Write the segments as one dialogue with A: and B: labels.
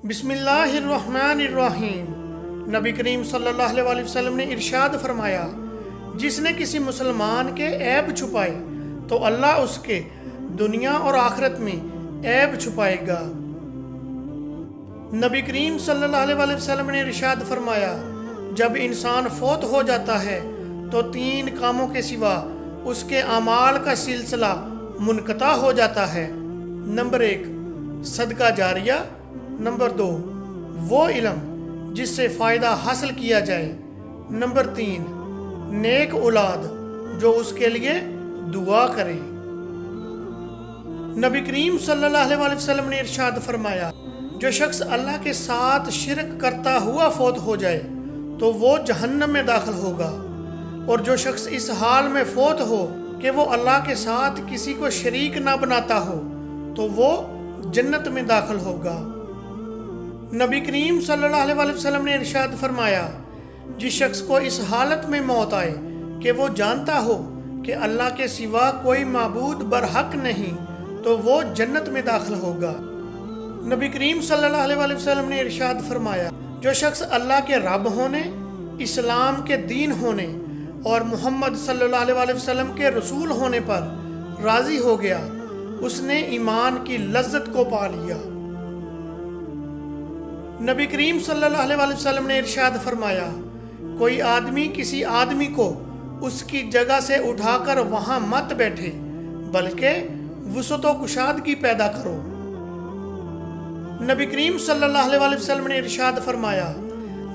A: بسم اللہ الرحمن الرحیم۔ نبی کریم صلی اللہ علیہ وسلم نے ارشاد فرمایا، جس نے کسی مسلمان کے عیب چھپائے تو اللہ اس کے دنیا اور آخرت میں عیب چھپائے گا۔ نبی کریم صلی اللہ علیہ وسلم نے ارشاد فرمایا، جب انسان فوت ہو جاتا ہے تو 3 کاموں کے سوا اس کے اعمال کا سلسلہ منقطع ہو جاتا ہے۔ نمبر 1 صدقہ جاریہ، نمبر 2 وہ علم جس سے فائدہ حاصل کیا جائے، نمبر 3 نیک اولاد جو اس کے لیے دعا کرے۔ نبی کریم صلی اللہ علیہ وسلم نے ارشاد فرمایا، جو شخص اللہ کے ساتھ شرک کرتا ہوا فوت ہو جائے تو وہ جہنم میں داخل ہوگا، اور جو شخص اس حال میں فوت ہو کہ وہ اللہ کے ساتھ کسی کو شریک نہ بناتا ہو تو وہ جنت میں داخل ہوگا۔ نبی کریم صلی اللہ علیہ وسلم نے ارشاد فرمایا، جس شخص کو اس حالت میں موت آئے کہ وہ جانتا ہو کہ اللہ کے سوا کوئی معبود برحق نہیں تو وہ جنت میں داخل ہوگا۔ نبی کریم صلی اللہ علیہ وسلم نے ارشاد فرمایا، جو شخص اللہ کے رب ہونے، اسلام کے دین ہونے اور محمد صلی اللہ علیہ وسلم کے رسول ہونے پر راضی ہو گیا، اس نے ایمان کی لذت کو پا لیا۔ نبی کریم صلی اللہ علیہ وسلم نے ارشاد فرمایا، کوئی آدمی کسی آدمی کو اس کی جگہ سے اٹھا کر وہاں مت بیٹھے، بلکہ وسعت و کشادگی پیدا کرو۔ نبی کریم صلی اللہ علیہ وسلم نے ارشاد فرمایا،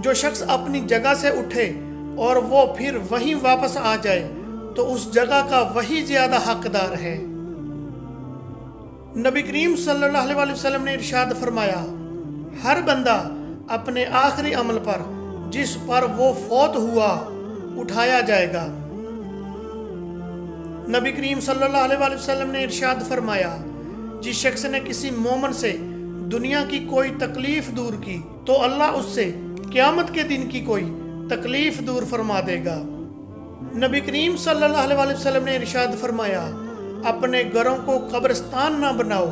A: جو شخص اپنی جگہ سے اٹھے اور وہ پھر وہیں واپس آ جائے تو اس جگہ کا وہی زیادہ حقدار ہے۔ نبی کریم صلی اللہ علیہ وسلم نے ارشاد فرمایا، ہر بندہ اپنے آخری عمل پر جس پر وہ فوت ہوا اٹھایا جائے گا۔ نبی کریم صلی اللہ علیہ وسلم نے ارشاد فرمایا، جس شخص نے کسی مومن سے دنیا کی کوئی تکلیف دور کی تو اللہ اس سے قیامت کے دن کی کوئی تکلیف دور فرما دے گا۔ نبی کریم صلی اللہ علیہ وسلم نے ارشاد فرمایا، اپنے گھروں کو قبرستان نہ بناؤ،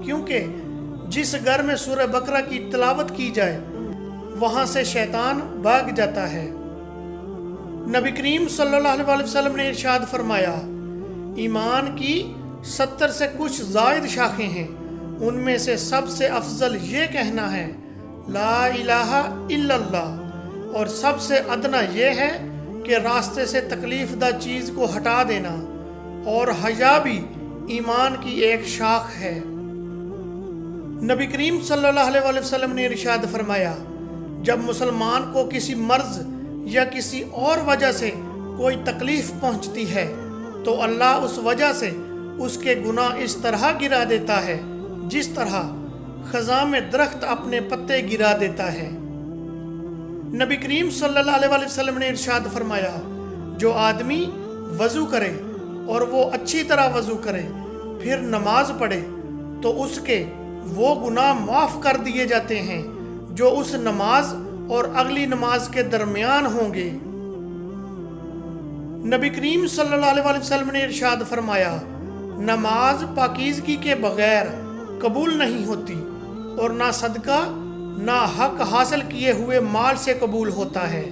A: کیونکہ جس گھر میں سورہ بقرہ کی تلاوت کی جائے وہاں سے شیطان بھاگ جاتا ہے۔ نبی کریم صلی اللہ علیہ وسلم نے ارشاد فرمایا، ایمان کی 70 سے کچھ زائد شاخیں ہیں، ان میں سے سب سے افضل یہ کہنا ہے لا الہ الا اللہ، اور سب سے ادنا یہ ہے کہ راستے سے تکلیف دہ چیز کو ہٹا دینا، اور حیا بھی ایمان کی ایک شاخ ہے۔ نبی کریم صلی اللہ علیہ وسلم نے ارشاد فرمایا، جب مسلمان کو کسی مرض یا کسی اور وجہ سے کوئی تکلیف پہنچتی ہے تو اللہ اس وجہ سے اس کے گناہ اس طرح گرا دیتا ہے جس طرح خزاں میں درخت اپنے پتے گرا دیتا ہے۔ نبی کریم صلی اللہ علیہ وسلم نے ارشاد فرمایا، جو آدمی وضو کرے اور وہ اچھی طرح وضو کرے پھر نماز پڑھے تو اس کے وہ گناہ معاف کر دیے جاتے ہیں جو اس نماز اور اگلی نماز کے درمیان ہوں گے۔ نبی کریم صلی اللہ علیہ وسلم نے ارشاد فرمایا، نماز پاکیزگی کے بغیر قبول نہیں ہوتی، اور نہ صدقہ نہ حق حاصل کیے ہوئے مال سے قبول ہوتا ہے۔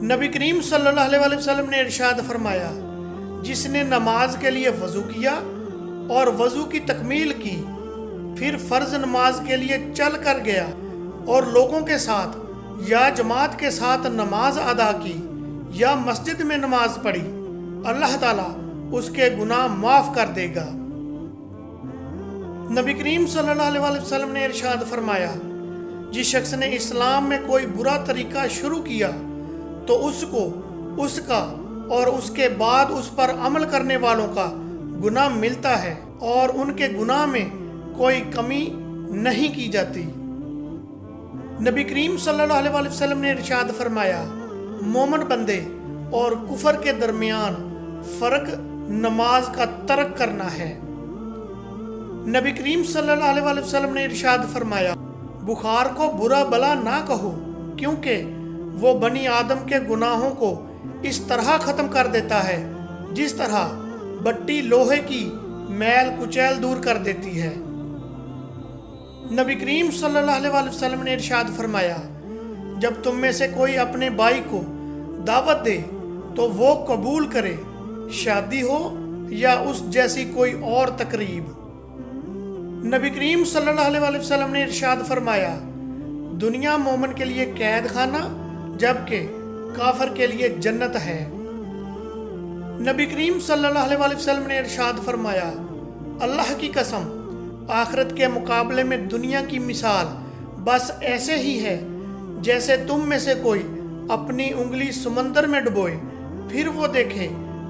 A: نبی کریم صلی اللہ علیہ وسلم نے ارشاد فرمایا، جس نے نماز کے لیے وضو کیا اور وضو کی تکمیل کی، پھر فرض نماز کے لیے چل کر گیا اور لوگوں کے ساتھ یا جماعت کے ساتھ نماز ادا کی یا مسجد میں نماز پڑھی، اللہ تعالیٰ اس کے گناہ معاف کر دے گا۔ نبی کریم صلی اللہ علیہ وسلم نے ارشاد فرمایا، جس شخص نے اسلام میں کوئی برا طریقہ شروع کیا تو اس کو اس کا اور اس کے بعد اس پر عمل کرنے والوں کا گناہ ملتا ہے، اور ان کے گناہ میں کوئی کمی نہیں کی جاتی۔ نبی کریم صلی اللہ علیہ وسلم نے ارشاد فرمایا، مومن بندے اور کفر کے درمیان فرق نماز کا ترک کرنا ہے۔ نبی کریم صلی اللہ علیہ وسلم نے ارشاد فرمایا، بخار کو برا بلا نہ کہو، کیونکہ وہ بنی آدم کے گناہوں کو اس طرح ختم کر دیتا ہے جس طرح بٹی لوہے کی میل کچیل دور کر دیتی ہے۔ نبی کریم صلی اللہ علیہ وآلہ وسلم نے ارشاد فرمایا، جب تم میں سے کوئی اپنے بھائی کو دعوت دے تو وہ قبول کرے، شادی ہو یا اس جیسی کوئی اور تقریب۔ نبی کریم صلی اللہ علیہ وآلہ وسلم نے ارشاد فرمایا، دنیا مومن کے لیے قید خانہ جبکہ کافر کے لیے جنت ہے۔ نبی کریم صلی اللہ علیہ وآلہ وسلم نے ارشاد فرمایا، اللہ کی قسم، آخرت کے مقابلے میں دنیا کی مثال بس ایسے ہی ہے جیسے تم میں سے کوئی اپنی انگلی سمندر میں ڈبوئے، پھر وہ دیکھے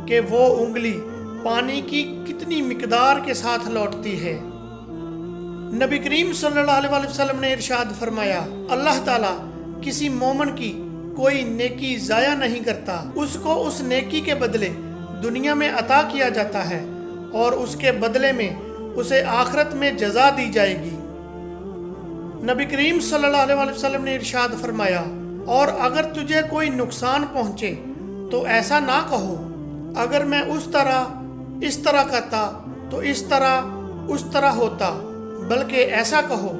A: کہ وہ انگلی پانی کی کتنی مقدار کے ساتھ لوٹتی ہے۔ نبی کریم صلی اللہ علیہ وآلہ وسلم نے ارشاد فرمایا، اللہ تعالیٰ کسی مومن کی کوئی نیکی ضائع نہیں کرتا، اس کو اس نیکی کے بدلے دنیا میں عطا کیا جاتا ہے اور اس کے بدلے میں اسے آخرت میں جزا دی جائے گی۔ نبی کریم صلی اللہ علیہ وآلہ وسلم نے ارشاد فرمایا، اور اگر تجھے کوئی نقصان پہنچے تو ایسا نہ کہو، اگر میں اس طرح کرتا تو اس طرح ہوتا، بلکہ ایسا کہو،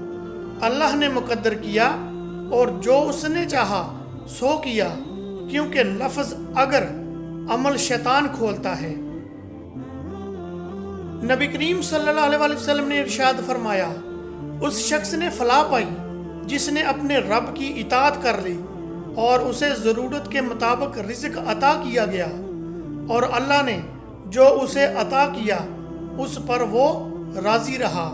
A: اللہ نے مقدر کیا اور جو اس نے چاہا سو کیا، کیونکہ لفظ اگر عمل شیطان کھولتا ہے۔ نبی کریم صلی اللہ علیہ وآلہ وسلم نے ارشاد فرمایا، اس شخص نے فلاح پائی جس نے اپنے رب کی اطاعت کر لی اور اسے ضرورت کے مطابق رزق عطا کیا گیا، اور اللہ نے جو اسے عطا کیا اس پر وہ راضی رہا۔